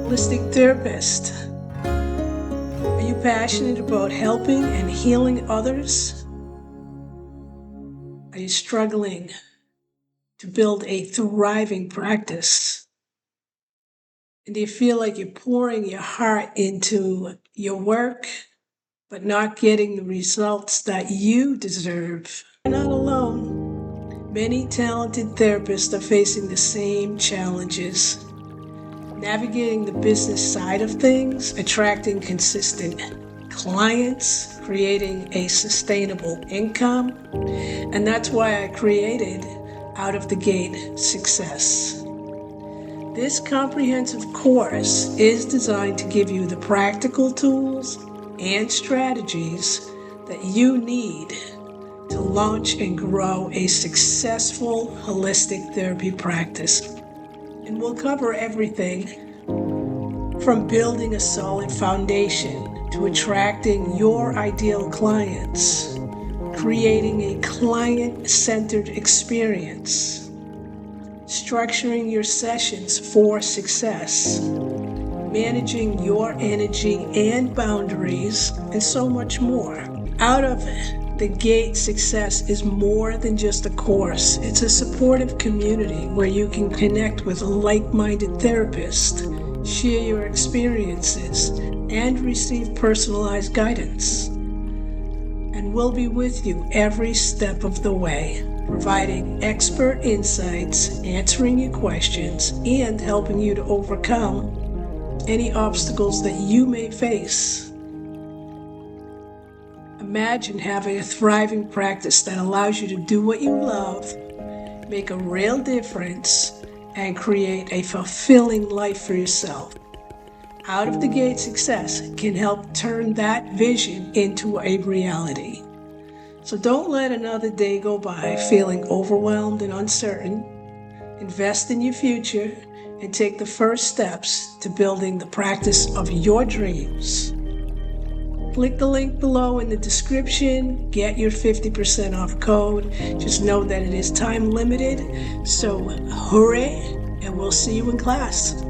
holistic therapist. Are you passionate about helping and healing others? Are you struggling to build a thriving practice? And do you feel like you're pouring your heart into your work, but not getting the results that you deserve? You're not alone. Many talented therapists are facing the same challenges. Navigating the business side of things, attracting consistent clients, creating a sustainable income, and that's why I created Out of the Gate Success. This comprehensive course is designed to give you the practical tools and strategies that you need to launch and grow a successful holistic therapy practice. And we'll cover everything from building a solid foundation to attracting your ideal clients, creating a client-centered experience, structuring your sessions for success, managing your energy and boundaries, and so much more. Out of the Gate Success is more than just a course. It's a supportive community where you can connect with like-minded therapists, share your experiences, and receive personalized guidance. And we'll be with you every step of the way, providing expert insights, answering your questions, and helping you to overcome any obstacles that you may face. Imagine having a thriving practice that allows you to do what you love, make a real difference, and create a fulfilling life for yourself. Out of the Gate Success can help turn that vision into a reality. So don't let another day go by feeling overwhelmed and uncertain. Invest in your future and take the first steps to building the practice of your dreams. Click the link below in the description, get your 50% off code. Just know that it is time limited, so hurry, and we'll see you in class.